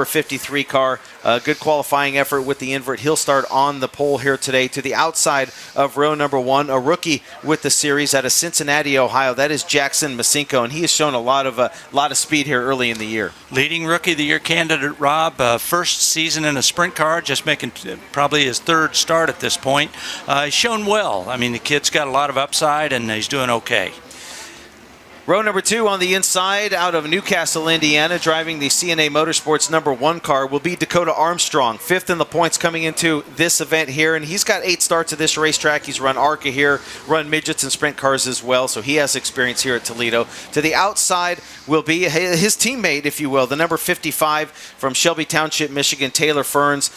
53 car. Good qualifying effort with the invert. He'll start on the pole here today. To the outside of row number 1, a rookie with the series out of Cincinnati, Ohio. That is Jackson Masinko, and he has shown a lot of speed here early in the year. Leading Rookie of the Year candidate, Rob. First season in a sprint car, just making probably his third start at this point. He's shown well. I mean, the kid's got a lot of upside, and he's doing okay. Row number 2 on the inside out of Newcastle, Indiana, driving the CNA Motorsports number 1 car will be Dakota Armstrong, 5th in the points coming into this event here, and he's got 8 starts at this racetrack. He's run ARCA here, run midgets and sprint cars as well, so he has experience here at Toledo. To the outside will be his teammate, if you will, the number 55 from Shelby Township, Michigan, Taylor Ferns.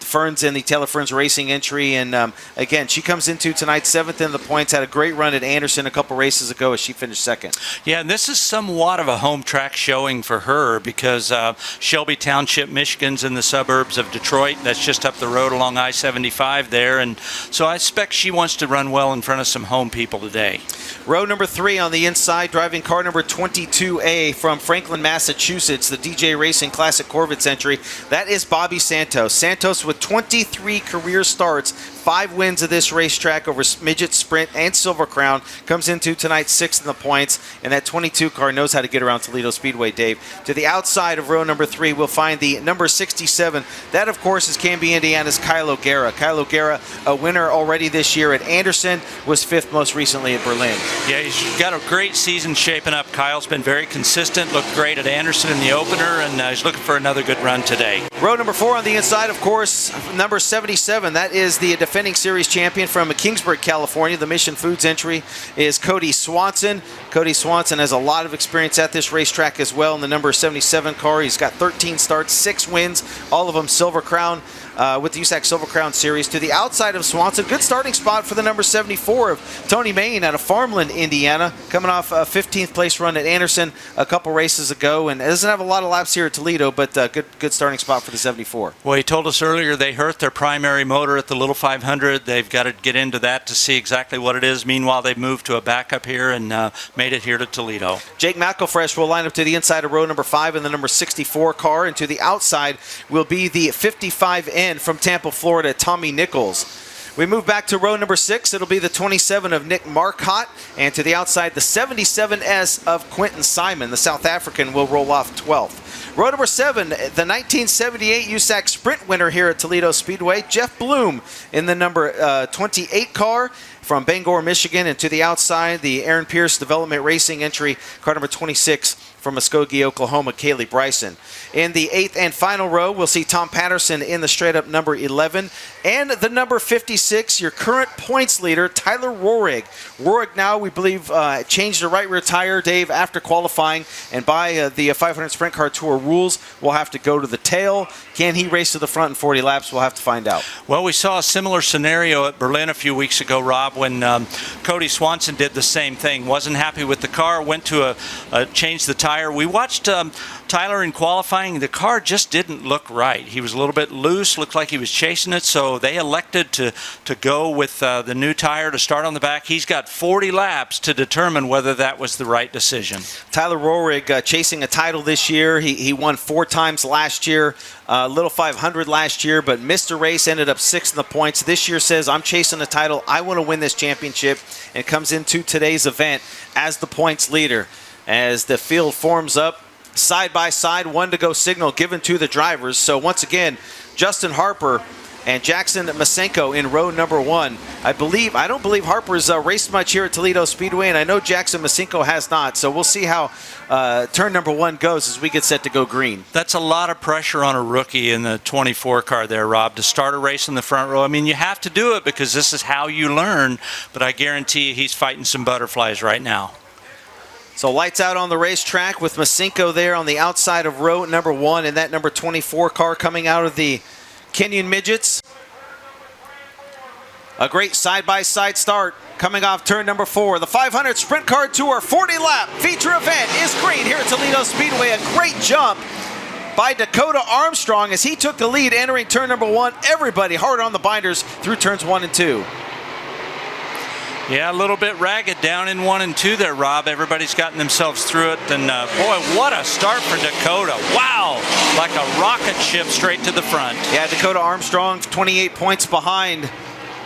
Ferns in the Taylor Ferns Racing entry, and again, she comes into tonight 7th in the points, had a great run at Anderson a couple races ago as she finished 2nd. Yeah, and this is somewhat of a home track showing for her because Shelby Township, Michigan's in the suburbs of Detroit. That's just up the road along I-75 there, and so I expect she wants to run well in front of some home people today. Row number 3 on the inside, driving car number 22A from Franklin, Massachusetts, the DJ Racing Classic Corvettes entry. That is Bobby Santos. Santos with 23 career starts, 5 wins of this racetrack over midget, sprint, and Silver Crown. Comes into tonight 6th in the points, and that 22 car knows how to get around Toledo Speedway, Dave. To the outside of row number 3, we'll find the number 67. That, of course, is Canby, Indiana's Kyle O'Gara. Kyle O'Gara, a winner already this year at Anderson, was 5th most recently at Berlin. Yeah, he's got a great season shaping up. Kyle's been very consistent, looked great at Anderson in the opener, and he's looking for another good run today. Row number 4 on the inside, of course, number 77. That is the defending series champion from Kingsburg, California. The Mission Foods entry is Cody Swanson. Cody Swanson has a lot of experience at this racetrack as well in the number 77 car. He's got 13 starts, 6 wins, all of them Silver Crown. With the USAC Silver Crown Series. To the outside of Swanson, good starting spot for the number 74 of Tony Main out of Farmland, Indiana, coming off a 15th place run at Anderson a couple races ago, and doesn't have a lot of laps here at Toledo, but good starting spot for the 74. Well, he told us earlier they hurt their primary motor at the Little 500. They've got to get into that to see exactly what it is. Meanwhile, they've moved to a backup here and made it here to Toledo. Jake McElfresh will line up to the inside of row number 5 in the number 64 car, and to the outside will be the 55N from Tampa, Florida, Tommy Nichols. We move back to row number 6. It'll be the 27 of Nick Marcotte, and to the outside, the 77S of Quentin Simon. The South African will roll off 12th. Row number 7, the 1978 USAC Sprint winner here at Toledo Speedway, Jeff Bloom in the number 28 car from Bangor, Michigan, and to the outside, the Aaron Pierce Development Racing entry, car number 26 from Muskogee, Oklahoma, Kaylee Bryson. In the 8th and final row, we'll see Tom Patterson in the straight-up number 11. And the number 56, your current points leader, Tyler Rohrig. Rohrig now, we believe, changed the right rear tire, Dave, after qualifying. And by the 500 Sprint Car Tour rules, we'll have to go to the tail. Can he race to the front in 40 laps? We'll have to find out. Well, we saw a similar scenario at Berlin a few weeks ago, Rob, when Cody Swanson did the same thing. Wasn't happy with the car, went to change the tire. We watched Tyler in qualifying. The car just didn't look right. He was a little bit loose, looked like he was chasing it, so they elected to go with the new tire to start on the back. He's got 40 laps to determine whether that was the right decision. Tyler Rohrig chasing a title this year. He won 4 times last year, Little 500 last year, but missed a race, ended up 6th in the points. This year says, I'm chasing a title. I want to win this championship, and comes into today's event as the points leader. As the field forms up, side by side, 1 to go signal given to the drivers. So once again, Justin Harper and Jackson Masenko in row number 1. I don't believe Harper's raced much here at Toledo Speedway, and I know Jackson Masenko has not. So we'll see how turn number 1 goes as we get set to go green. That's a lot of pressure on a rookie in the 24 car there, Rob, to start a race in the front row. I mean, you have to do it because this is how you learn, but I guarantee you he's fighting some butterflies right now. So lights out on the racetrack with Masenko there on the outside of row number 1, and that number 24 car coming out of the Kenyon Midgets. A great side-by-side start coming off turn number 4. The 500 Sprint Car Tour 40-lap feature event is green here at Toledo Speedway. A great jump by Dakota Armstrong as he took the lead entering turn number 1. Everybody hard on the binders through turns 1 and 2. Yeah, a little bit ragged down in 1 and 2 there, Rob. Everybody's gotten themselves through it. And boy, what a start for Dakota. Wow, like a rocket ship straight to the front. Yeah, Dakota Armstrong, 28 points behind.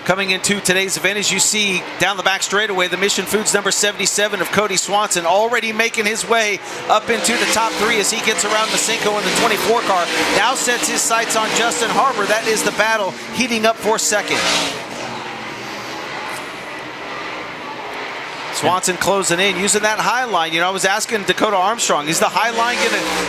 Coming into today's event, as you see down the back straightaway, the Mission Foods number 77 of Cody Swanson already making his way up into the top 3 as he gets around the Cinco in the 24 car. Now sets his sights on Justin Harper. That is the battle heating up for second. Swanson closing in, using that high line. You know, I was asking Dakota Armstrong, is the high line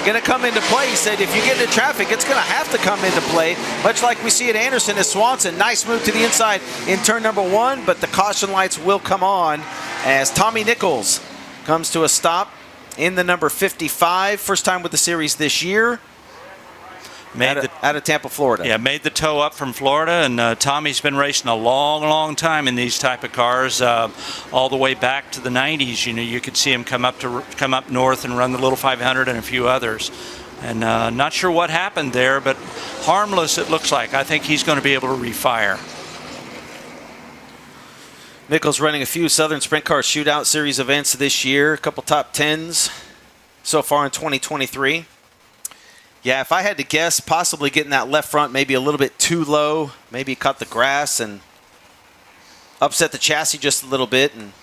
gonna come into play? He said, if you get into traffic, it's gonna have to come into play, much like we see at Anderson as Swanson. Nice move to the inside in turn number 1, but the caution lights will come on as Tommy Nichols comes to a stop in the number 55. First time with the series this year. Out of Tampa, Florida. Yeah, made the tow up from Florida, and Tommy's been racing a long, long time in these type of cars, all the way back to the 90s. You know, you could see him come up north and run the Little 500 and a few others. And not sure what happened there, but harmless it looks like. I think he's going to be able to refire. Nichols running a few Southern Sprint Car Shootout Series events this year, a couple top 10s so far in 2023. Yeah, if I had to guess, possibly getting that left front maybe a little bit too low. Maybe caught the grass and upset the chassis just a little bit, and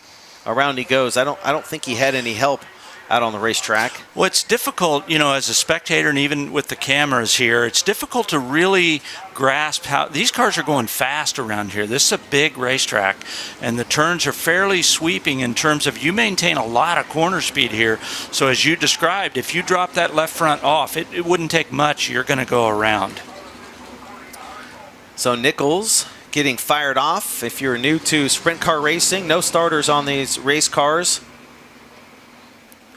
around he goes. I don't think he had any help out on the racetrack. Well, it's difficult, you know, as a spectator and even with the cameras here, it's difficult to really grasp how these cars are going fast around here. This is a big racetrack, and the turns are fairly sweeping in terms of you maintain a lot of corner speed here. So as you described, if you drop that left front off, it wouldn't take much. You're going to go around. So Nichols getting fired off. If you're new to sprint car racing, no starters on these race cars.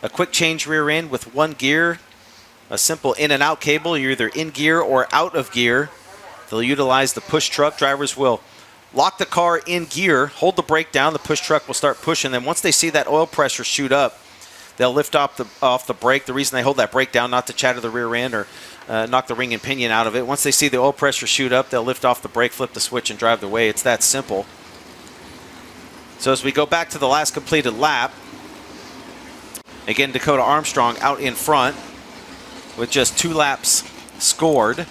A quick change rear end with 1 gear, a simple in and out cable. You're either in gear or out of gear. They'll utilize the push truck. Drivers will lock the car in gear, hold the brake down. The push truck will start pushing. Then once they see that oil pressure shoot up, they'll lift off the brake. The reason they hold that brake down, not to chatter the rear end or knock the ring and pinion out of it. Once they see the oil pressure shoot up, they'll lift off the brake, flip the switch, and drive their way. It's that simple. So as we go back to the last completed lap, again, Dakota Armstrong out in front with just 2 laps scored.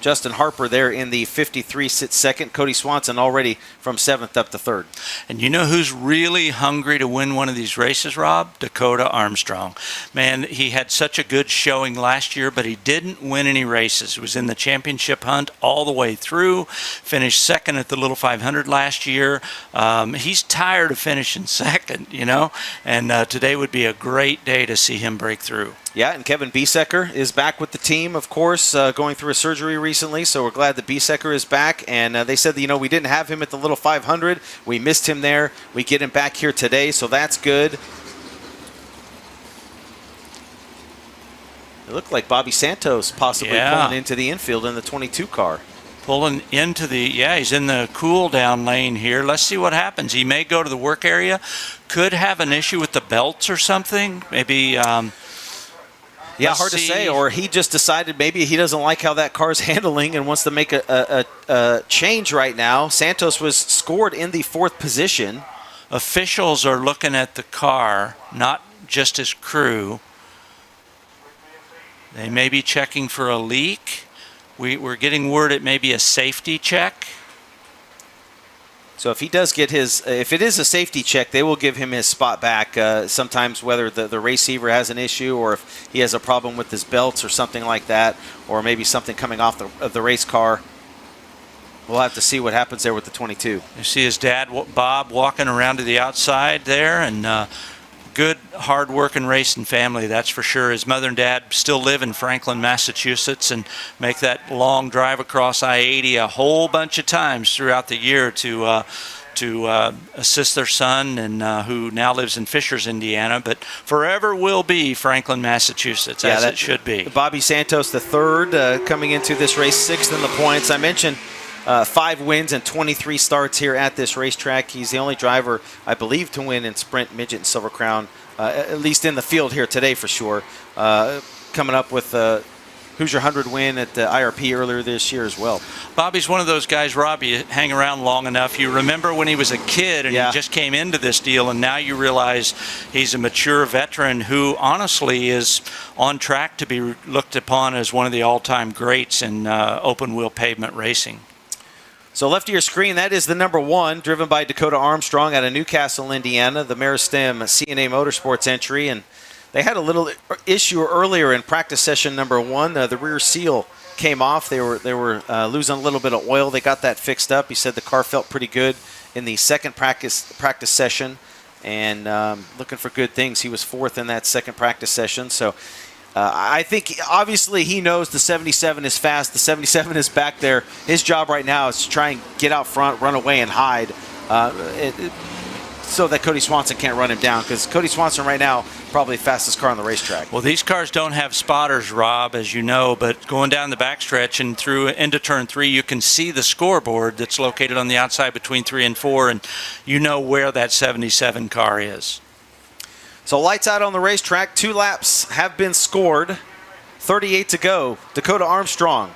Justin Harper there in the 53 sits second. Cody Swanson already from 7th up to 3rd. And you know who's really hungry to win one of these races, Rob? Dakota Armstrong. Man, he had such a good showing last year, but he didn't win any races. He was in the championship hunt all the way through, finished 2nd at the Little 500 last year. He's tired of finishing 2nd, you know, and today would be a great day to see him break through. Yeah, and Kevin Biesecker is back with the team, of course, going through a surgery recently, so we're glad that Biesecker is back. And they said that, you know, we didn't have him at the Little 500. We missed him there. We get him back here today, so that's good. It looked like Bobby Santos possibly pulling into the infield in the 22 car. Pulling into the, he's in the cool down lane here. Let's see what happens. He may go to the work area. Could have an issue with the belts or something. Maybe... yeah, hard to say. Or he just decided maybe he doesn't like how that car's handling and wants to make a change right now. Santos was scored in the 4th position. Officials are looking at the car, not just his crew. They may be checking for a leak. We're getting word it may be a safety check. So if he does get if it is a safety check, they will give him his spot back. Sometimes whether the receiver has an issue or if he has a problem with his belts or something like that, or maybe something coming off of the race car. We'll have to see what happens there with the 22. You see his dad, Bob, walking around to the outside there, and good, hard-working racing family, that's for sure. His mother and dad still live in Franklin, Massachusetts, and make that long drive across I-80 a whole bunch of times throughout the year to assist their son, and who now lives in Fishers, Indiana, but forever will be Franklin, Massachusetts, as it should be. Bobby Santos, the 3rd, coming into this race, 6th in the points. I mentioned 5 wins and 23 starts here at this racetrack. He's the only driver, I believe, to win in Sprint, Midget, and Silver Crown, at least in the field here today for sure. Coming up with Hoosier 100 win at the IRP earlier this year as well. Bobby's one of those guys, Rob, you hang around long enough. You remember when he was a kid and Yeah. he just came into this deal, and now you realize he's a mature veteran who honestly is on track to be looked upon as one of the all-time greats in open-wheel pavement racing. So left of your screen, that is the number 1, driven by Dakota Armstrong out of Newcastle, Indiana, the Meristem CNA Motorsports entry. And they had a little issue earlier in practice session number 1. The rear seal came off. They were losing a little bit of oil. They got that fixed up. He said the car felt pretty good in the second practice session, and looking for good things. He was 4th in that second practice session. So I think obviously he knows the 77 is fast. The 77 is back there. His job right now is to try and get out front, run away, and hide. So that Cody Swanson can't run him down, because Cody Swanson right now probably the fastest car on the racetrack. Well, these cars don't have spotters, Rob, as you know, but going down the backstretch and through into turn 3, you can see the scoreboard that's located on the outside between 3 and 4, and you know where that 77 car is. So lights out on the racetrack. 2 laps have been scored. 38 to go. Dakota Armstrong,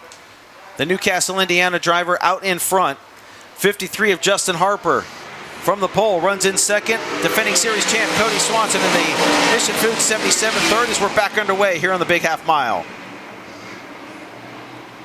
the Newcastle, Indiana driver, out in front. 53 of Justin Harper from the pole runs in second. Defending series champ Cody Swanson in the Mission Foods 77 third, as we're back underway here on the Big Half Mile.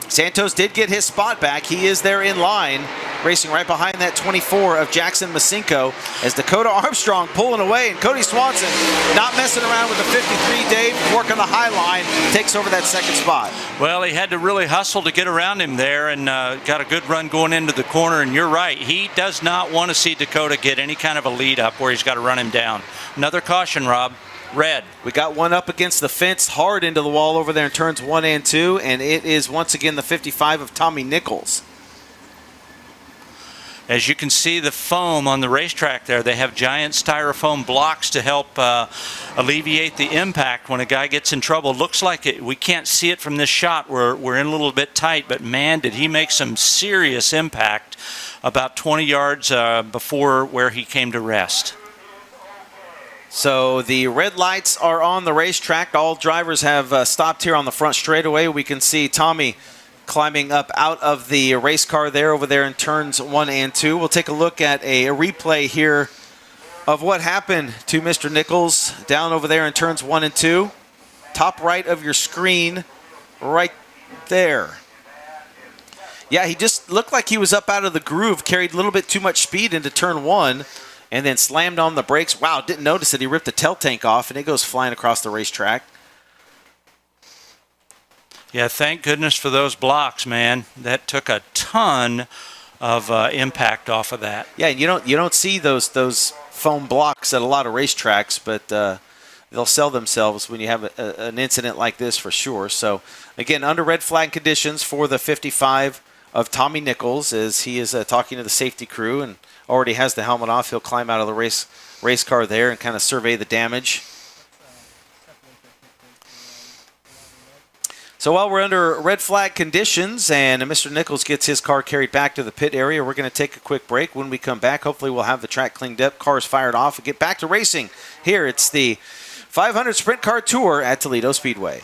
Santos did get his spot back. He is there in line, racing right behind that 24 of Jackson Masinko, as Dakota Armstrong pulling away, and Cody Swanson not messing around with the 53. Dave working the high line, takes over that second spot. Well, he had to really hustle to get around him there, and got a good run going into the corner. And you're right, he does not want to see Dakota get any kind of a lead up where he's got to run him down. Another caution, Rob. Red. We got one up against the fence, hard into the wall over there in turns 1 and 2, and it is once again the 55 of Tommy Nichols. As you can see, the foam on the racetrack there, they have giant styrofoam blocks to help alleviate the impact when a guy gets in trouble. Looks like it, we can't see it from this shot. We're in a little bit tight, but man, did he make some serious impact about 20 yards before where he came to rest. So the red lights are on the racetrack. All drivers have stopped here on the front straightaway. We can see Tommy climbing up out of the race car there over there in turns 1 and 2. We'll take a look at a replay here of what happened to Mr. Nichols down over there in turns 1 and 2. Top right of your screen, right there. Yeah, he just looked like he was up out of the groove, carried a little bit too much speed into turn 1, and then slammed on the brakes. Wow, didn't notice that he ripped the tail tank off, and it goes flying across the racetrack. Yeah, thank goodness for those blocks, man. That took a ton of impact off of that. Yeah, you don't see those foam blocks at a lot of racetracks, but they'll sell themselves when you have an incident like this for sure. So again, under red flag conditions for the 55 of Tommy Nichols, as he is talking to the safety crew and already has the helmet off. He'll climb out of the race car there and kind of survey the damage. So while we're under red flag conditions and Mr. Nichols gets his car carried back to the pit area, we're going to take a quick break. When we come back, hopefully we'll have the track cleaned up, cars fired off, and get back to racing. Here, it's the 500 Sprint Car Tour at Toledo Speedway.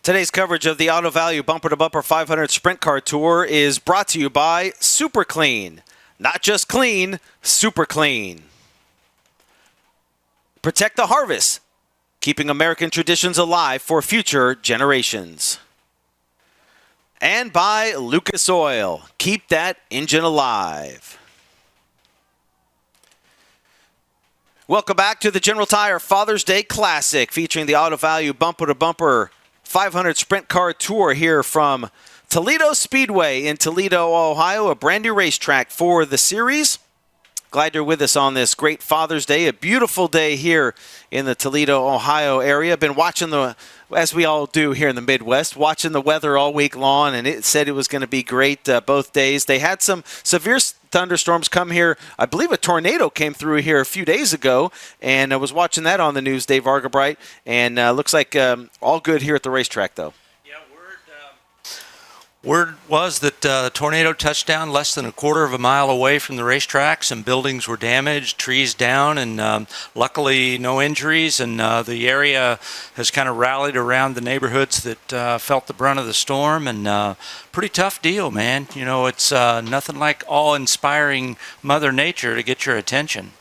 Today's coverage of the Auto Value Bumper to Bumper 500 Sprint Car Tour is brought to you by Super Clean. Not just clean, super clean. Protect the harvest, keeping American traditions alive for future generations. And by Lucas Oil. Keep that engine alive. Welcome back to the General Tire Father's Day Classic, featuring the Auto Value Bumper to Bumper 500 Sprint Car Tour here from Toledo Speedway in Toledo, Ohio, a brand new racetrack for the series. Glad you're with us on this great Father's Day, a beautiful day here in the Toledo, Ohio area. Been watching as we all do here in the Midwest, watching the weather all week long, and it said it was going to be great both days. They had some severe thunderstorms come here. I believe a tornado came through here a few days ago, and I was watching that on the news, Dave Argabright, and looks like all good here at the racetrack, though. Word was that the tornado touched down less than a quarter of a mile away from the racetrack. Some buildings were damaged, trees down, and luckily no injuries. And the area has kind of rallied around the neighborhoods that felt the brunt of the storm. And pretty tough deal, man. You know, it's nothing like awe-inspiring Mother Nature to get your attention.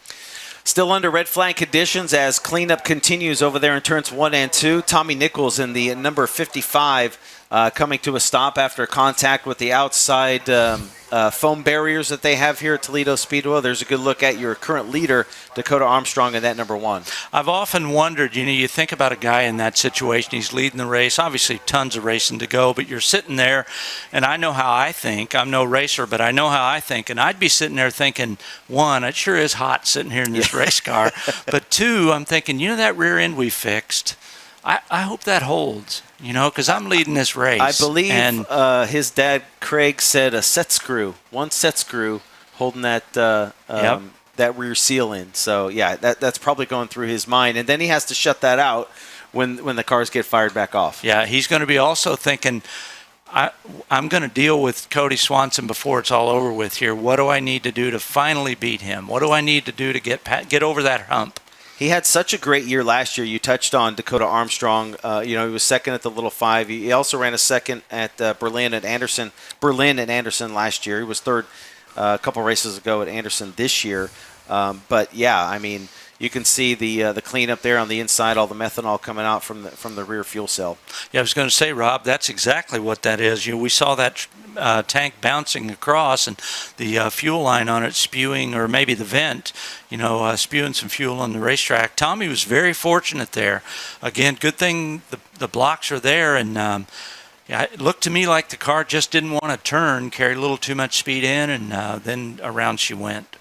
Still under red flag conditions as cleanup continues over there in turns 1 and 2. Tommy Nichols in the number 55 coming to a stop after contact with the outside foam barriers that they have here at Toledo Speedway. There's a good look at your current leader, Dakota Armstrong, in that number 1. I've often wondered, you think about a guy in that situation, he's leading the race, obviously tons of racing to go, but you're sitting there, and I know how I think. I'm no racer, but I know how I think, and I'd be sitting there thinking, 1, it sure is hot sitting here in this race car, but 2, I'm thinking, that rear end we fixed, I hope that holds, because I'm leading this race. I believe his dad, Craig, said a set screw, 1 set screw holding that that rear seal in. So, yeah, that's probably going through his mind. And then he has to shut that out when the cars get fired back off. Yeah, he's going to be also thinking, I'm going to deal with Cody Swanson before it's all over with here. What do I need to do to finally beat him? What do I need to do to get over that hump? He had such a great year last year. You touched on Dakota Armstrong. He was second at the Little 5. He also ran a second at Berlin and Anderson last year. He was third a couple races ago at Anderson this year. But yeah, I mean, you can see the cleanup there on the inside, all the methanol coming out from the rear fuel cell. Yeah, I was going to say, Rob, that's exactly what that is. We saw that tank bouncing across and the fuel line on it spewing, or maybe the vent, spewing some fuel on the racetrack. Tommy was very fortunate there. Again, good thing the blocks are there, and it looked to me like the car just didn't want to turn, carried a little too much speed in, and then around she went.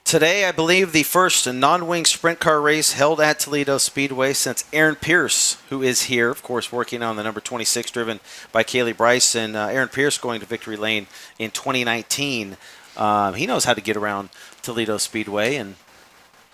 Today, I believe, the first non-wing sprint car race held at Toledo Speedway since Aaron Pierce, who is here, of course, working on the number 26, driven by Kaylee Bryce, and Aaron Pierce going to Victory Lane in 2019. He knows how to get around Toledo Speedway and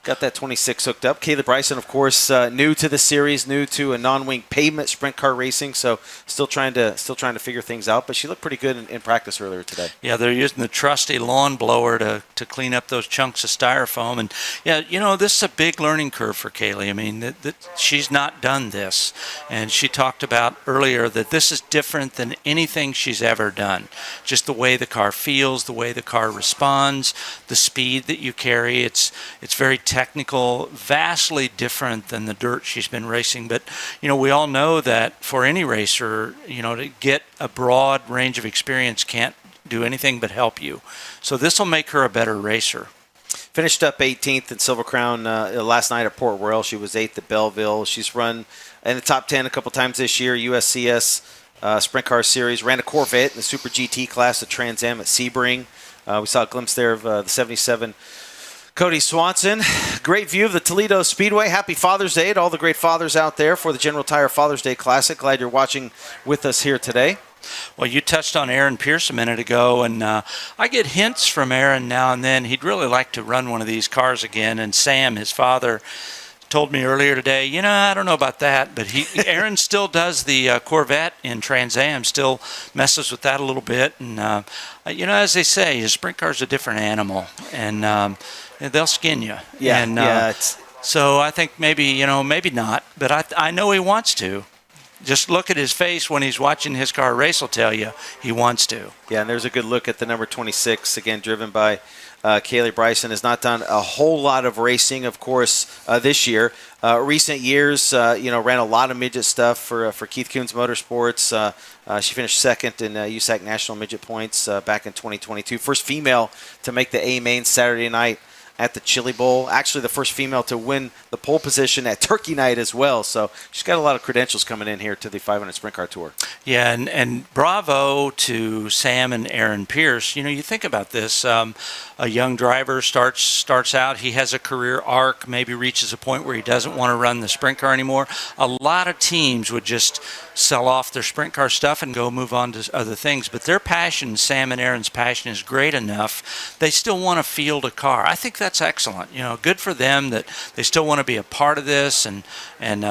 got that 26 hooked up. Kaylee Bryson, of course, new to the series, new to a non-wing pavement sprint car racing, so still trying to figure things out. But she looked pretty good in practice earlier today. Yeah, they're using the trusty lawn blower to clean up those chunks of styrofoam, and this is a big learning curve for Kaylee. I mean, that she's not done this, and she talked about earlier that this is different than anything she's ever done. Just the way the car feels, the way the car responds, the speed that you carry. It's very technical, vastly different than the dirt she's been racing. But, we all know that for any racer, to get a broad range of experience can't do anything but help you. So this will make her a better racer. Finished up 18th in Silver Crown last night at Port Royal. She was 8th at Belleville. She's run in the top 10 a couple times this year, USCS Sprint Car Series. Ran a Corvette in the Super GT class at Trans Am at Sebring. We saw a glimpse there of the 77 Cody Swanson. Great view of the Toledo Speedway. Happy Father's Day to all the great fathers out there for the General Tire Father's Day Classic. Glad you're watching with us here today. Well, you touched on Aaron Pierce a minute ago, and I get hints from Aaron now and then. He'd really like to run one of these cars again, and Sam, his father, told me earlier today, I don't know about that, but Aaron still does the Corvette in Trans Am, still messes with that a little bit, and as they say, a sprint car's a different animal, and they'll skin you. Yeah, so I think maybe not, but I know he wants to. Just look at his face when he's watching his car race will tell you he wants to. Yeah, and there's a good look at the number 26, again, driven by Kaylee Bryson. Has not done a whole lot of racing, of course, this year. Recent years, ran a lot of midget stuff for Keith Kunz Motorsports. She finished second in USAC National Midget Points back in 2022. First female to make the A main Saturday night at the Chili Bowl. Actually, the first female to win the pole position at Turkey Night as well. So she's got a lot of credentials coming in here to the 500 Sprint Car Tour. Yeah, and bravo to Sam and Aaron Pierce. You think about this. A young driver starts out. He has a career arc, maybe reaches a point where he doesn't want to run the sprint car anymore. A lot of teams would just sell off their sprint car stuff and go move on to other things. But their passion, Sam and Aaron's passion, is great enough. They still want to field a car. I think that's excellent. Good for them that they still want to be a part of this and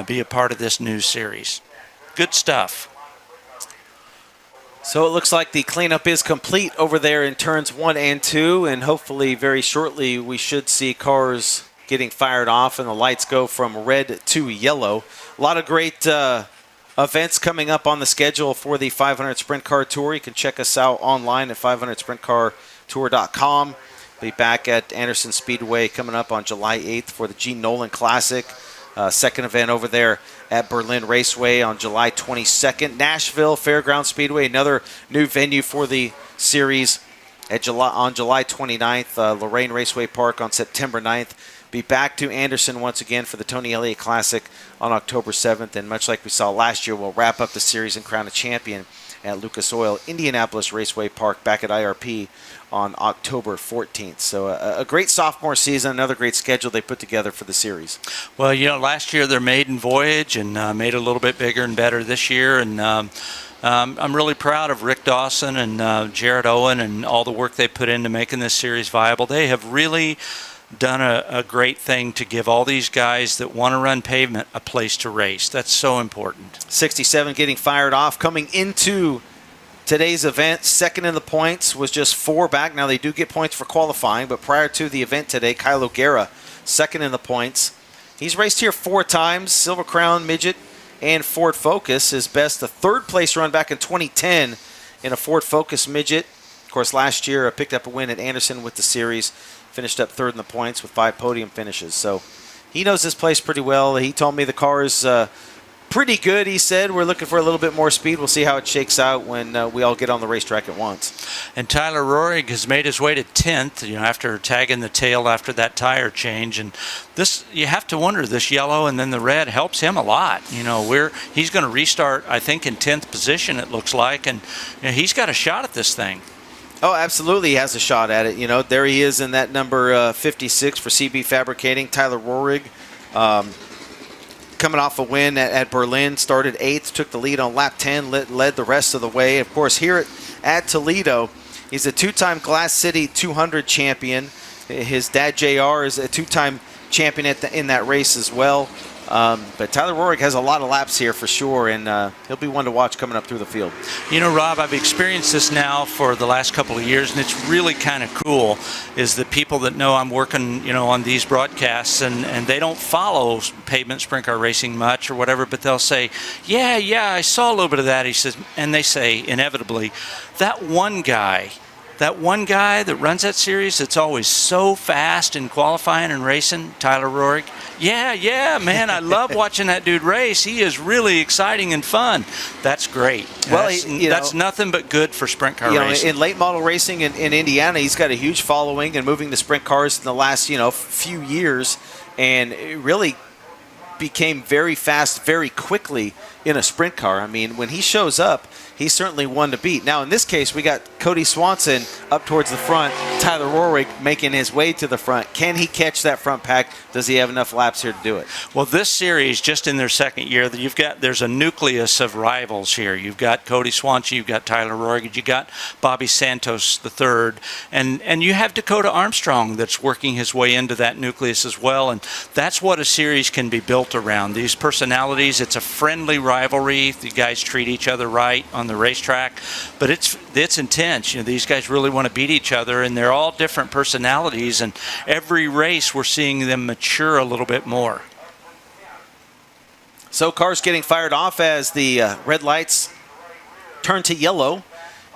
be a part of this new series. Good stuff. So it looks like the cleanup is complete over there in turns 1 and 2, and hopefully very shortly we should see cars getting fired off and the lights go from red to yellow. A lot of great events coming up on the schedule for the 500 Sprint Car Tour. You can check us out online at 500sprintcartour.com. Be back at Anderson Speedway coming up on July 8th for the Gene Nolan Classic. Second event over there at Berlin Raceway on July 22nd. Nashville Fairground Speedway, another new venue for the series on July 29th. Lorraine Raceway Park on September 9th. Be back to Anderson once again for the Tony Elliott Classic on October 7th. And much like we saw last year, we'll wrap up the series and crown a champion at Lucas Oil Indianapolis Raceway Park back at IRP on October 14th. So a great sophomore season, another great schedule they put together for the series. Well, last year their maiden voyage and made it a little bit bigger and better this year. And I'm really proud of Rick Dawson and Jared Owen and all the work they put into making this series viable. They have really done a great thing to give all these guys that want to run pavement a place to race. That's so important. 67 getting fired off. Coming into today's event, second in the points, was just 4 back. Now they do get points for qualifying, but prior to the event today, Kyle O'Gara, second in the points. He's raced here 4 times, Silver Crown, Midget, and Ford Focus. His best, a third-place run back in 2010 in a Ford Focus Midget. Of course, last year picked up a win at Anderson with the series, finished up third in the points with 5 podium finishes. So he knows this place pretty well. He told me the car is pretty good, he said. We're looking for a little bit more speed. We'll see how it shakes out when we all get on the racetrack at once. And Tyler Rohrig has made his way to 10th, after tagging the tail after that tire change. And this, you have to wonder, this yellow and then the red helps him a lot. He's going to restart, I think, in 10th position, it looks like. And he's got a shot at this thing. Oh, absolutely, he has a shot at it. There he is in that number 56 for CB Fabricating. Tyler Rohrig, coming off a win at Berlin, started 8th, took the lead on lap 10, led the rest of the way. Of course, here at Toledo, he's a 2-time Glass City 200 champion. His dad, JR, is a 2-time champion in that race as well. But Tyler Rohrig has a lot of laps here for sure, and he'll be one to watch coming up through the field. Rob, I've experienced this now for the last couple of years, and it's really kind of cool, is the people that know I'm working, on these broadcasts, and they don't follow pavement sprint car racing much or whatever, but they'll say, yeah, I saw a little bit of that, he says, and they say, inevitably, that one guy that runs that series that's always so fast in qualifying and racing, Tyler Rohrig. Yeah, man, I love watching that dude race. He is really exciting and fun. That's great. Well, that's nothing but good for sprint car racing. In late model racing in Indiana, he's got a huge following and moving the sprint cars in the last, few years, and it really became very fast very quickly in a sprint car. I mean, when he shows up, he's certainly one to beat. Now, in this case, we got Cody Swanson up towards the front, Tyler Rohrig making his way to the front. Can he catch that front pack? Does he have enough laps here to do it? Well, this series, just in their second year, there's a nucleus of rivals here. You've got Cody Swanson, you've got Tyler Rohrig, you've got Bobby Santos III, and you have Dakota Armstrong that's working his way into that nucleus as well, and that's what a series can be built around. These personalities, it's a friendly rivalry. The guys treat each other right on the racetrack, but it's intense. These guys really want to beat each other, and they're all different personalities, and every race we're seeing them mature a little bit more. So cars getting fired off as the red lights turn to yellow,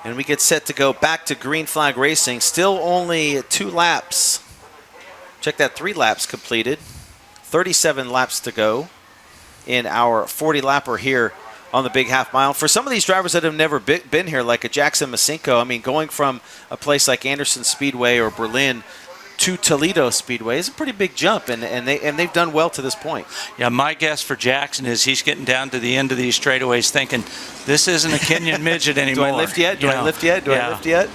and we get set to go back to green flag racing. Still only 2 laps. Check that, 3 laps completed. 37 laps to go in our 40-lapper here on the big half mile. For some of these drivers that have never been here, like a Jackson Masinko, I mean, going from a place like Anderson Speedway or Berlin to Toledo Speedway is a pretty big jump, and they've done well to this point. Yeah, my guess for Jackson is he's getting down to the end of these straightaways thinking, this isn't a Kenyan midget anymore. Do I lift yet? Do I lift yet? Do I lift yet?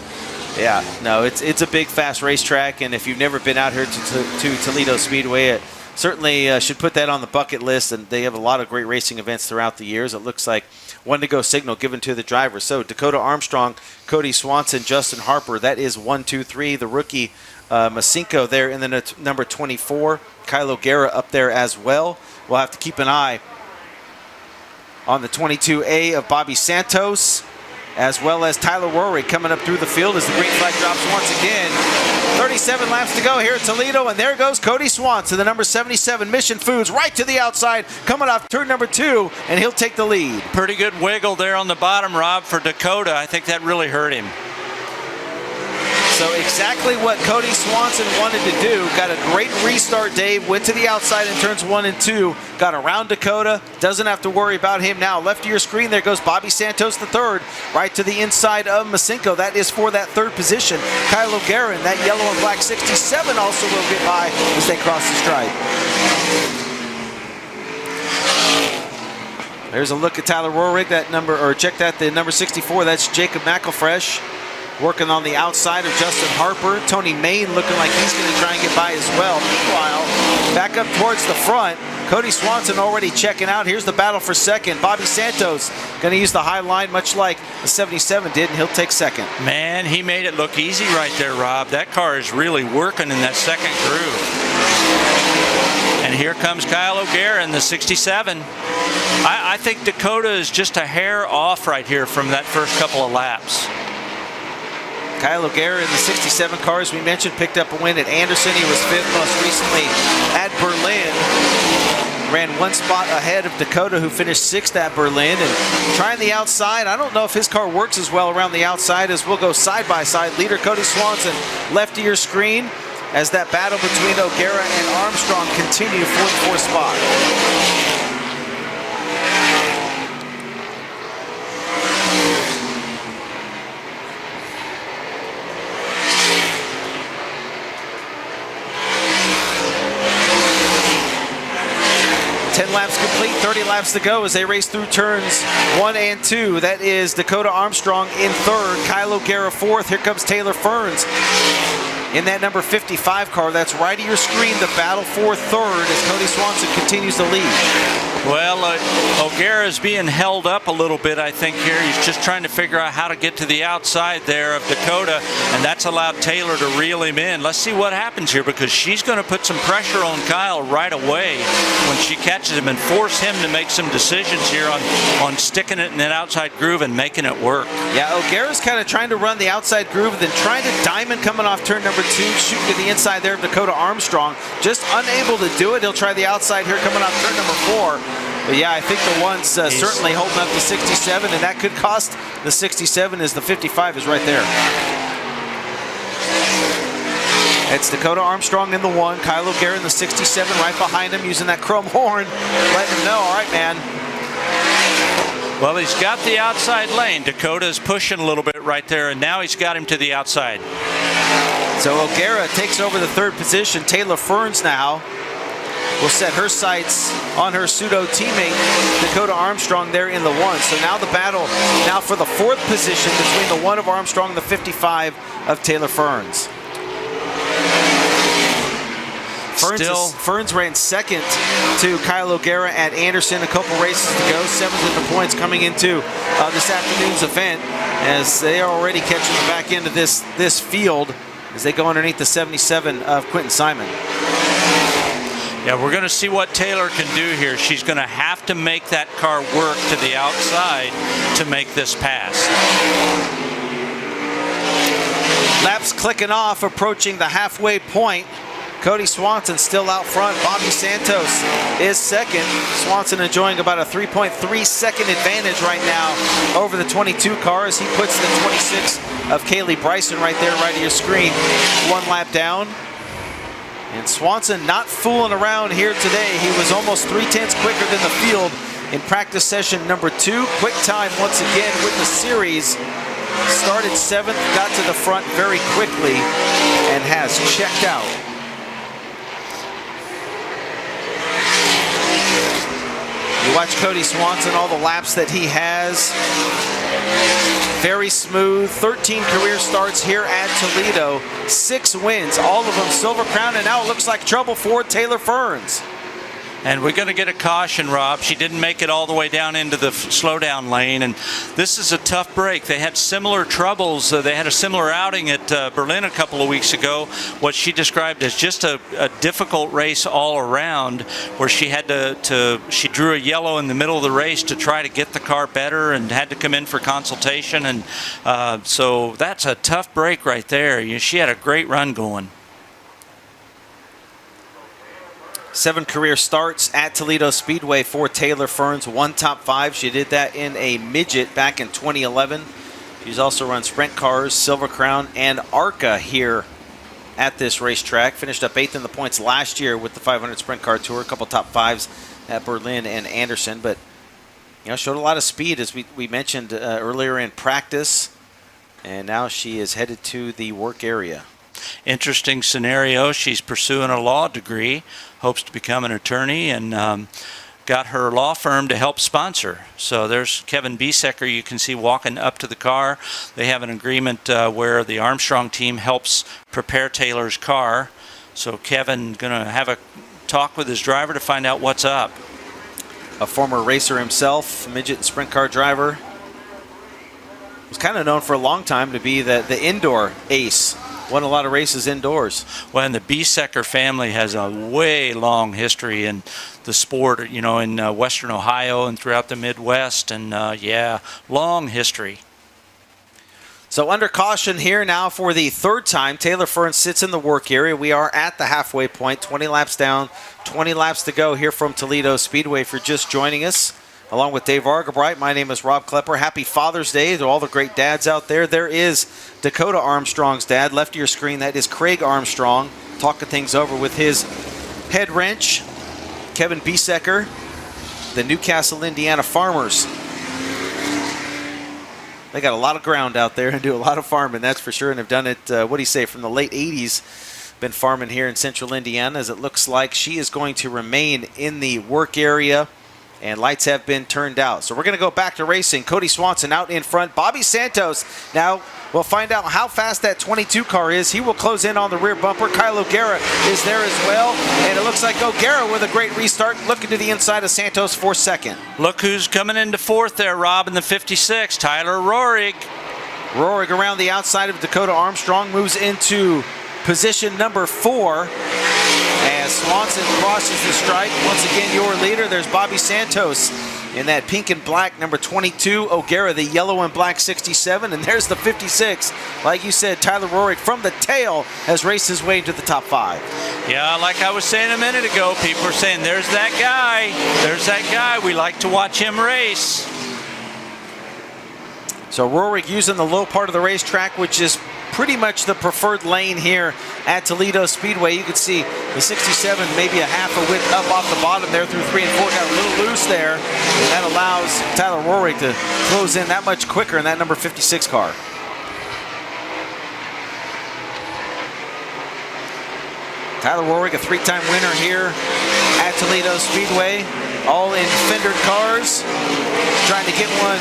Yeah, no, it's a big, fast racetrack, and if you've never been out here to Toledo Speedway, it certainly should put that on the bucket list, and they have a lot of great racing events throughout the years. It looks like one to go signal given to the driver. So Dakota Armstrong, Cody Swanson, Justin Harper, that is 1, 2, 3. The rookie Masinko there in the number 24. Kylo Guerra up there as well. We'll have to keep an eye on the 22A of Bobby Santos, as well as Tyler Roehrig coming up through the field as the green flag drops once again. 37 laps to go here at Toledo, and there goes Cody Swanson, the number 77 Mission Foods, right to the outside, coming off turn number 2, and he'll take the lead. Pretty good wiggle there on the bottom, Rob, for Dakota. I think that really hurt him. So exactly what Cody Swanson wanted to do. Got a great restart, Dave. Went to the outside in turns 1 and 2. Got around Dakota. Doesn't have to worry about him now. Left of your screen, there goes Bobby Santos the third. Right to the inside of Masinko. That is for that 3rd position. Kylo Guerin, that yellow and black 67 also will get by as they cross the stripe. There's a look at Tyler Roehrig, that number, or check that, the number 64. That's Jacob McElfresh. Working on the outside of Justin Harper. Tony Main looking like he's going to try and get by as well. Meanwhile, back up towards the front, Cody Swanson already checking out. Here's the battle for second. Bobby Santos going to use the high line much like the 77 did, and he'll take second. Man, he made it look easy right there, Rob. That car is really working in that second groove. And here comes Kylo Guerin, the 67. I think Dakota is just a hair off right here from that first couple of laps. Kylo Guerin in the 67 car, as we mentioned, picked up a win at Anderson. He was 5th most recently at Berlin. Ran 1 spot ahead of Dakota, who finished 6th at Berlin. And trying the outside, I don't know if his car works as well around the outside, as we'll go side by side. Leader Cody Swanson, left of your screen, as that battle between O'Gara and Armstrong continue for the 4th spot. 10 laps complete, 30 laps to go as they race through turns 1 and 2. That is Dakota Armstrong in 3rd, Kylo Guerra 4th. Here comes Taylor Ferns in that number 55 car. That's right of your screen, the battle for 3rd as Cody Swanson continues to lead. Well, O'Gara's being held up a little bit, I think, here. He's just trying to figure out how to get to the outside there of Dakota, and that's allowed Taylor to reel him in. Let's see what happens here, because she's going to put some pressure on Kyle right away when she catches him and force him to make some decisions here on sticking it in that outside groove and making it work. Yeah, O'Gara's kind of trying to run the outside groove, then trying to diamond coming off turn number 2, shooting to the inside there of Dakota Armstrong. Just unable to do it. He'll try the outside here coming off turn number 4. But yeah, I think the one's certainly holding up the 67, and that could cost the 67 as the 55 is right there. It's Dakota Armstrong in the 1, Kylo Guerin the 67 right behind him using that chrome horn, letting him know, all right, man. Well, he's got the outside lane. Dakota's pushing a little bit right there, and now he's got him to the outside. So O'Gara takes over the 3rd position. Taylor Ferns now will set her sights on her pseudo teammate Dakota Armstrong there in the 1. So now the battle now for the 4th position between the 1 of Armstrong and the 55 of Taylor Ferns. Ferns ran 2nd to Kylo Guerra at Anderson. A couple races to go. 7th in the points coming into this afternoon's event, as they are already catching the back end of this field as they go underneath the 77 of Quentin Simon. Yeah, we're going to see what Taylor can do here. She's going to have to make that car work to the outside to make this pass. Laps clicking off, approaching the halfway point Cody Swanson still out front. Bobby Santos is second. Swanson enjoying about a 3.3 second advantage right now over the 22 car as he puts the 26 of Kaylee Bryson right there, right of your screen. 1 lap down. And Swanson not fooling around here today. He was almost 0.3 quicker than the field in practice session number 2. Quick time once again with the series. Started 7th, got to the front very quickly, and has checked out. You watch Cody Swanson, all the laps that he has. Very smooth. 13 career starts here at Toledo. 6 wins, all of them Silver Crown, and now it looks like trouble for Taylor Ferns. And we're going to get a caution, Rob. She didn't make it all the way down into the slowdown lane, and this is a tough break. They had similar troubles. They had a similar outing at Berlin a couple of weeks ago, what she described as just a difficult race all around, where she had she drew a yellow in the middle of the race to try to get the car better and had to come in for consultation, and so that's a tough break right there. She had a great run going. 7 career starts at Toledo Speedway for Taylor Ferns. 1 top 5. She did that in a midget back in 2011. She's also run sprint cars, Silver Crown, and ARCA here at this racetrack. Finished up 8th in the points last year with the 500 Sprint Car Tour. A couple top 5s at Berlin and Anderson, but showed a lot of speed as we mentioned earlier in practice. And now she is headed to the work area. Interesting scenario. She's pursuing a law degree, hopes to become an attorney, and got her law firm to help sponsor. So there's Kevin Biesecker, you can see walking up to the car. They have an agreement where the Armstrong team helps prepare Taylor's car. So Kevin going to have a talk with his driver to find out what's up. A former racer himself, midget and sprint car driver. Was kind of known for a long time to be the indoor ace. Won a lot of races indoors. Well, and the Biesecker family has a way long history in the sport, in Western Ohio and throughout the Midwest, and yeah, long history. So under caution here now for the 3rd time. Taylor Ferns sits in the work area. We are at the halfway point, 20 laps down, 20 laps to go here from Toledo Speedway. If you're just joining us, along with Dave Argabright, my name is Rob Klepper. Happy Father's Day to all the great dads out there. There is Dakota Armstrong's dad. Left of your screen, that is Craig Armstrong, talking things over with his head wrench, Kevin Biesecker, the Newcastle, Indiana farmers. They got a lot of ground out there and do a lot of farming, that's for sure, and have done it, what do you say, from the late 80s. Been farming here in central Indiana, as it looks like she is going to remain in the work area. And lights have been turned out. So we're going to go back to racing. Cody Swanson out in front. Bobby Santos. Now we'll find out how fast that 22 car is. He will close in on the rear bumper. Kyle O'Gara is there as well. And it looks like O'Gara with a great restart. Looking to the inside of Santos for 2nd. Look who's coming into 4th there, Rob, in the 56. Tyler Rohrig. Rohrig around the outside of Dakota Armstrong. Moves into position number 4. As Swanson crosses the stripe, once again your leader. There's Bobby Santos in that pink and black number 22. O'Gara, the yellow and black 67. And there's the 56. Like you said, Tyler Rohrig from the tail has raced his way into the top 5. Yeah, like I was saying a minute ago, people are saying, there's that guy. There's that guy. We like to watch him race. So Rohrig using the low part of the racetrack, which is pretty much the preferred lane here at Toledo Speedway. You can see the 67 maybe a half a width up off the bottom there through 3 and 4. Got a little loose there, and that allows Tyler Rohrig to close in that much quicker in that number 56 car. Tyler Rohrig, a 3-time winner here at Toledo Speedway. All in fendered cars. Trying to get one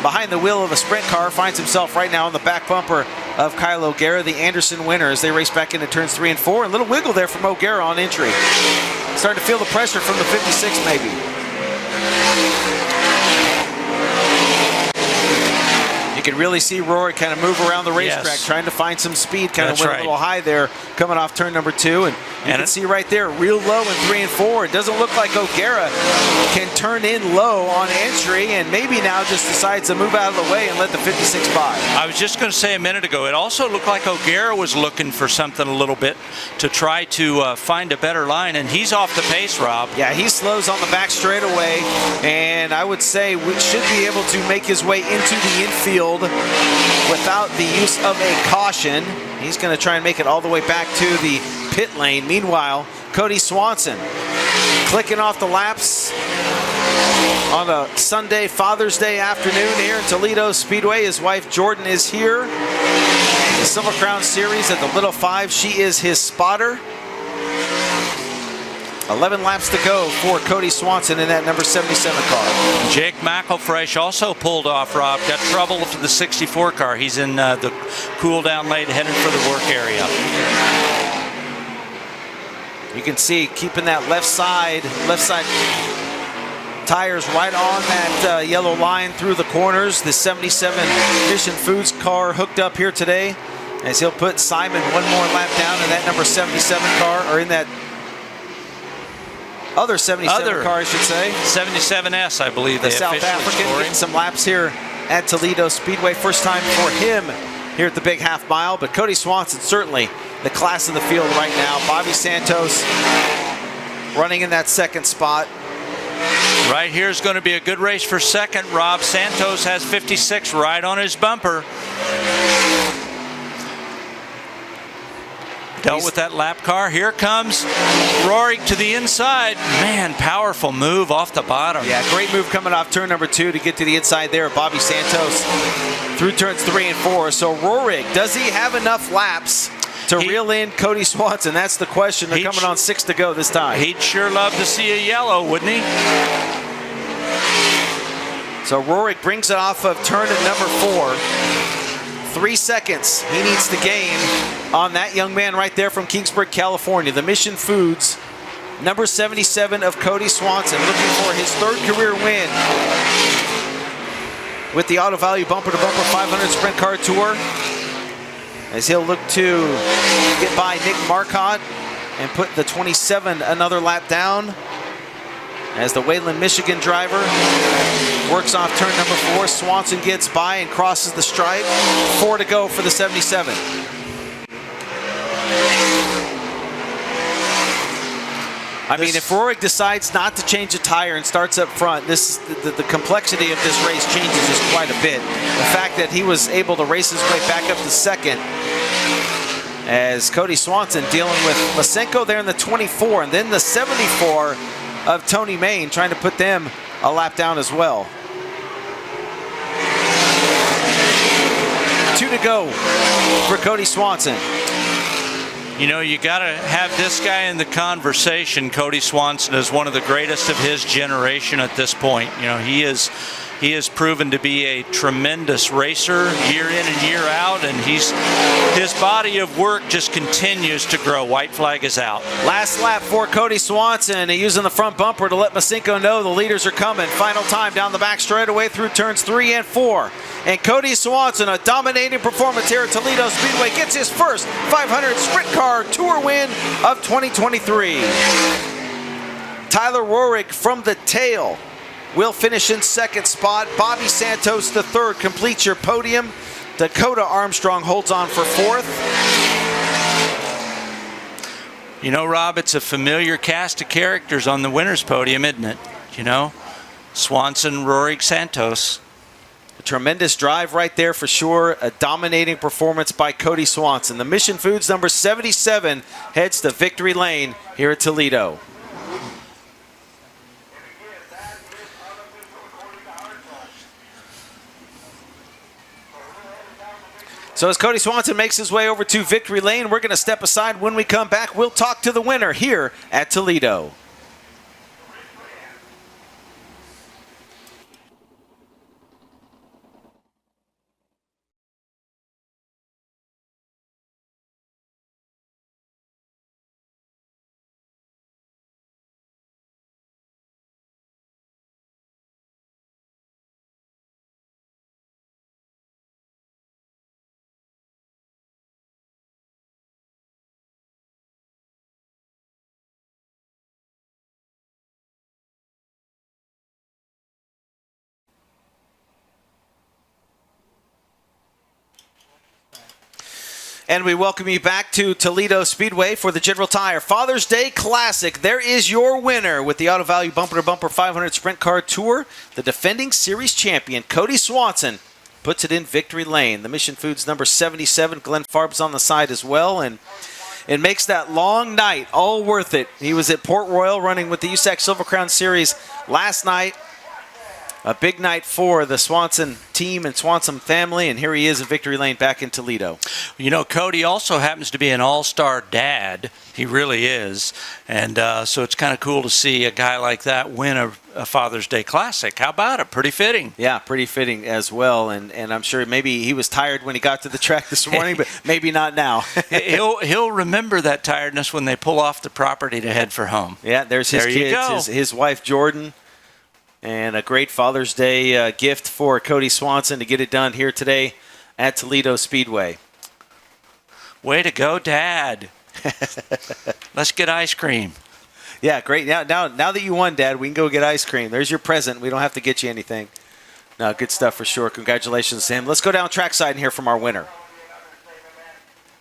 behind the wheel of a sprint car. Finds himself right now on the back bumper of Kyle O'Gara, the Anderson winner, as they race back into turns 3 and 4. A little wiggle there from O'Gara on entry. Starting to feel the pressure from the 56 maybe. You can really see Rory kind of move around the racetrack, Yes. trying to find some speed, kind of That's went right. a little high there, coming off turn number 2. And you can see right there, real low in 3 and 4. It doesn't look like O'Gara can turn in low on entry, and maybe now just decides to move out of the way and let the 56 by. I was just going to say a minute ago, it also looked like O'Gara was looking for something a little bit to try to find a better line, and he's off the pace, Rob. Yeah, he slows on the back straightaway, and I would say we should be able to make his way into the infield without the use of a caution. He's going to try and make it all the way back to the pit lane. Meanwhile, Cody Swanson clicking off the laps on a Sunday Father's Day afternoon here in Toledo Speedway. His wife Jordan is here. The Silver Crown Series at the Little 5. She is his spotter. 11 laps to go for Cody Swanson in that number 77 car. Jake McElfresh also pulled off, Rob. Got trouble for the 64 car. He's in the cool down lane heading for the work area. You can see keeping that left side tires right on that yellow line through the corners. The 77 Mission Foods car hooked up here today, as he'll put Simon one more lap down in that number 77 car, or in that other 77 car, I should say. 77S, I believe. The South African getting some laps here at Toledo Speedway. First time for him here at the big half mile, but Cody Swanson certainly the class of the field right now. Bobby Santos running in that second spot. Right here is going to be a good race for second, Rob. Santos has 56 right on his bumper. Dealt with that lap car. Here comes Rory to the inside. Man, powerful move off the bottom. Yeah, great move coming off turn number 2 to get to the inside there. Bobby Santos through turns 3 and 4. So Rorik, does he have enough laps to reel in Cody Swanson? That's the question. They're coming on 6 to go this time. He'd sure love to see a yellow, wouldn't he? So Rorik brings it off of turn at number 4. 3 seconds he needs to gain on that young man right there from Kingsburg, California. The Mission Foods, number 77 of Cody Swanson, looking for his 3rd career win with the Auto Value Bumper to Bumper 500 Sprint Car Tour, as he'll look to get by Nick Marcotte and put the 27 another lap down, as the Wayland, Michigan driver works off turn number 4. Swanson gets by and crosses the stripe. 4 to go for the 77. I mean, if Rorik decides not to change a tire and starts up front, the complexity of this race changes just quite a bit. The fact that he was able to race his way back up to second, as Cody Swanson dealing with Masenko there in the 24, and then the 74 of Tony Main, trying to put them a lap down as well. 2 to go for Cody Swanson. You know, you got to have this guy in the conversation. Cody Swanson is one of the greatest of his generation at this point. You know, he has proven to be a tremendous racer year in and year out, and his body of work just continues to grow. White flag is out. Last lap for Cody Swanson, using the front bumper to let Masenko know the leaders are coming. Final time down the back straightaway through turns 3 and 4. And Cody Swanson, a dominating performance here at Toledo Speedway, gets his first 500 Sprint Car Tour win of 2023. Tyler Rorik from the tail will finish in second spot. Bobby Santos, the 3rd, completes your podium. Dakota Armstrong holds on for 4th. You know, Rob, it's a familiar cast of characters on the winner's podium, isn't it? You know, Swanson, Rorik, Santos. A tremendous drive right there for sure. A dominating performance by Cody Swanson. The Mission Foods number 77 heads to victory lane here at Toledo. So as Cody Swanson makes his way over to victory lane, we're going to step aside. When we come back, we'll talk to the winner here at Toledo. And we welcome you back to Toledo Speedway for the General Tire Father's Day Classic. There is your winner with the Auto Value Bumper to Bumper 500 Sprint Car Tour. The defending series champion, Cody Swanson, puts it in victory lane. The Mission Foods number 77, Glenn Farb's on the side as well. And it makes that long night all worth it. He was at Port Royal running with the USAC Silver Crown Series last night. A big night for the Swanson team and Swanson family, and here he is in victory lane back in Toledo. You know, Cody also happens to be an all-star dad. He really is. And so it's kind of cool to see a guy like that win a Father's Day Classic. How about it? Pretty fitting. Yeah, pretty fitting as well. And I'm sure maybe he was tired when he got to the track this morning, but maybe not now. He'll remember that tiredness when they pull off the property to head for home. Yeah, there's his kids, his wife Jordan. And a great Father's Day gift for Cody Swanson to get it done here today at Toledo Speedway. Way to go, Dad. Let's get ice cream. Yeah, great. Now that you won, Dad, we can go get ice cream. There's your present. We don't have to get you anything. No, good stuff for sure. Congratulations to him. Let's go down trackside and hear from our winner.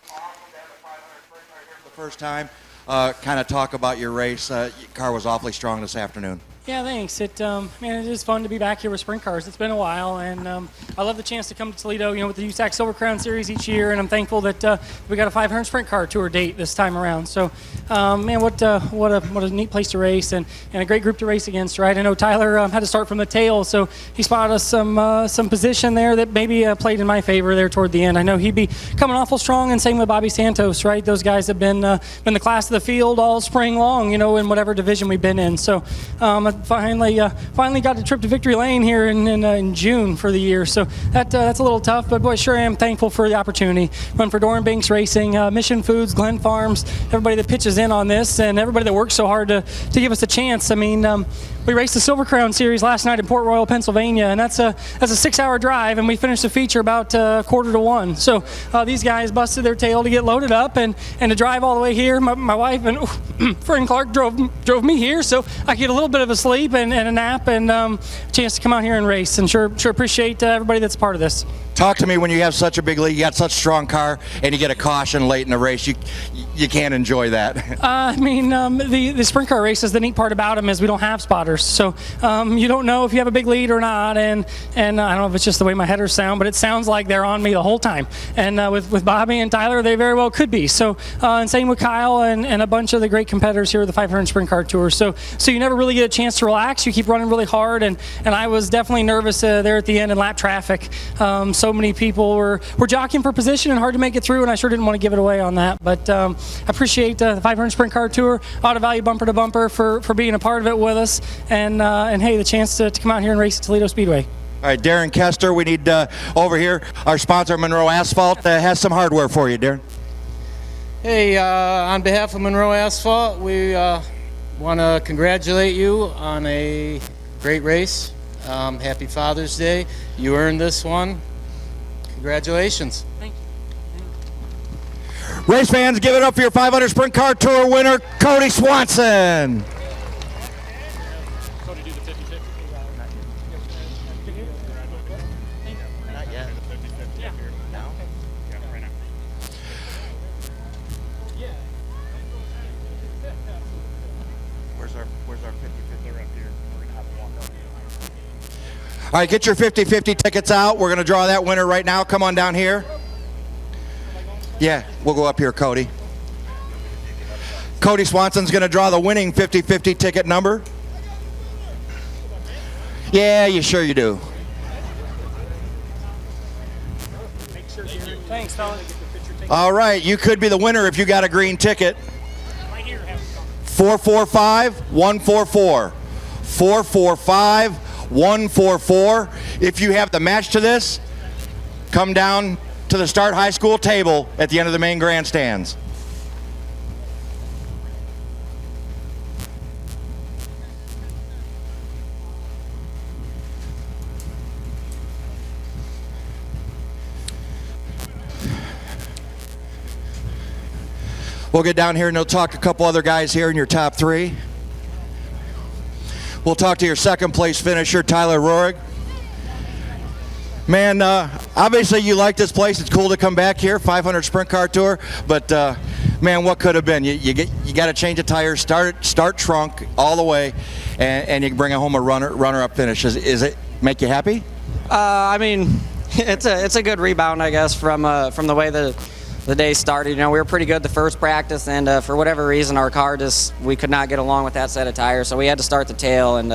The first time, kind of talk about your race. Your car was awfully strong this afternoon. Yeah, thanks. It is fun to be back here with sprint cars. It's been a while, and I love the chance to come to Toledo, with the USAC Silver Crown Series each year, and I'm thankful that we got a 500 Sprint Car Tour date this time around. So, what a neat place to race, and a great group to race against, right? I know Tyler had to start from the tail, so he spotted us some position there that maybe played in my favor there toward the end. I know he'd be coming awful strong, and same with Bobby Santos, right? Those guys have been the class of the field all spring long, in whatever division we've been in. So, finally got the trip to victory lane here in June for the year, so that's a little tough, but boy, sure am thankful for the opportunity. Run for Doran Banks Racing, Mission Foods, Glenn Farms, everybody that pitches in on this, and everybody that works so hard to give us a chance. I mean, we raced the Silver Crown Series last night in Port Royal, Pennsylvania, and that's a 6-hour drive, and we finished the feature about 1:45. So these guys busted their tail to get loaded up and to drive all the way here. My wife and friend Clark drove me here, so I get a little bit of a sleep and a nap and a chance to come out here and race. And sure appreciate everybody that's part of this. Talk to me when you have such a big lead, you got such a strong car, and you get a caution late in the race. You can't enjoy that. The sprint car races, the neat part about them is we don't have spotters. So you don't know if you have a big lead or not. And I don't know if it's just the way my headers sound, but it sounds like they're on me the whole time. And with Bobby and Tyler, they very well could be. So and same with Kyle and a bunch of the great competitors here at the 500 Sprint Car Tour. So you never really get a chance to relax. You keep running really hard. And I was definitely nervous there at the end in lap traffic. So many people were jockeying for position and hard to make it through, and I sure didn't want to give it away on that. But I appreciate the 500 Sprint Car Tour, Auto Value Bumper to Bumper for being a part of it with us, and hey, the chance to come out here and race at Toledo Speedway. All right, Darren Kester, we need over here. Our sponsor, Monroe Asphalt, has some hardware for you, Darren. Hey, on behalf of Monroe Asphalt, we want to congratulate you on a great race. Happy Father's Day. You earned this one. Congratulations. Thank you. Race fans, give it up for your 500 Sprint Car Tour winner, Cody Swanson. All right, get your 50-50 tickets out. We're going to draw that winner right now. Come on down here. Yeah, we'll go up here, Cody. Cody Swanson's going to draw the winning 50-50 ticket number. Yeah, you do. Thanks, fella. All right, you could be the winner if you got a green ticket. 445-144. 445-144. If you have the match to this, come down to the Start High School table at the end of the main grandstands. We'll get down here and we'll talk to a couple other guys here in your top three. We'll talk to your second place finisher, Tyler Rohrig. Man, obviously you like this place. It's cool to come back here, 500 Sprint Car Tour. But man, what could have been? You got to change a tire, start trunk all the way, and you can bring home a runner-up finish. Is it make you happy? I mean, it's a good rebound, I guess, from the way the day started. You know, we were pretty good the first practice, and for whatever reason, our car we could not get along with that set of tires, so we had to start the tail. And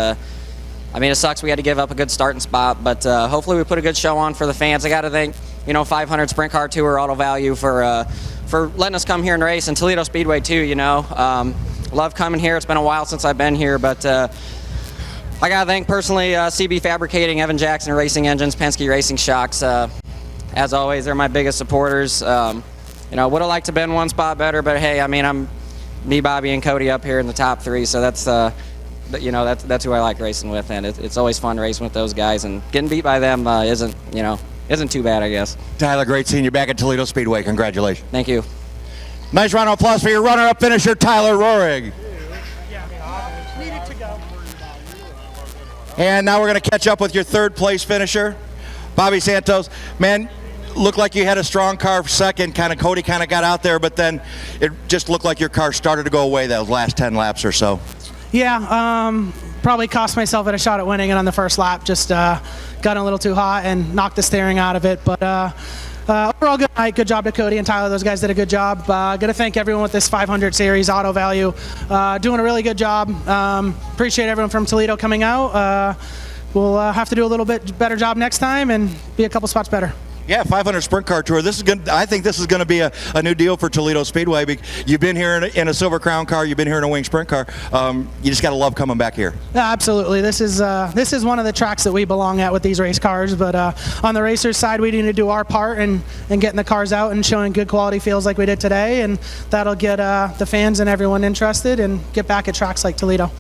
I mean, it sucks we had to give up a good starting spot, but hopefully we put a good show on for the fans. I got to thank 500 Sprint Car Tour Auto Value for letting us come here and race, and Toledo Speedway too. Love coming here. It's been a while since I've been here, but I got to thank personally CB Fabricating, Evan Jackson Racing Engines, Penske Racing Shocks. As always, they're my biggest supporters. Would have liked to have been one spot better, but hey, I mean, I'm me, Bobby, and Cody up here in the top 3, so that's that's who I like racing with, and it's always fun racing with those guys, and getting beat by them isn't too bad, I guess. Tyler, great seeing you back at Toledo Speedway. Congratulations. Thank you. Nice round of applause for your runner-up finisher, Tyler Rohrig. And now we're going to catch up with your third-place finisher, Bobby Santos. Man, looked like you had a strong car for second. Cody kind of got out there, but then it just looked like your car started to go away those last 10 laps or so. Yeah, probably cost myself a shot at winning it on the first lap. Just got a little too hot and knocked the steering out of it. But overall, good night. Good job to Cody and Tyler. Those guys did a good job. Got to thank everyone with this 500 series Auto Value. Doing a really good job. Appreciate everyone from Toledo coming out. We'll have to do a little bit better job next time and be a couple spots better. Yeah, 500 Sprint Car Tour. I think this is going to be a new deal for Toledo Speedway. You've been here in a Silver Crown car. You've been here in a Wing Sprint car. You just got to love coming back here. Yeah, absolutely. This is one of the tracks that we belong at with these race cars. But on the racers' side, we need to do our part and getting the cars out and showing good quality feels like we did today. And that'll get the fans and everyone interested and get back at tracks like Toledo.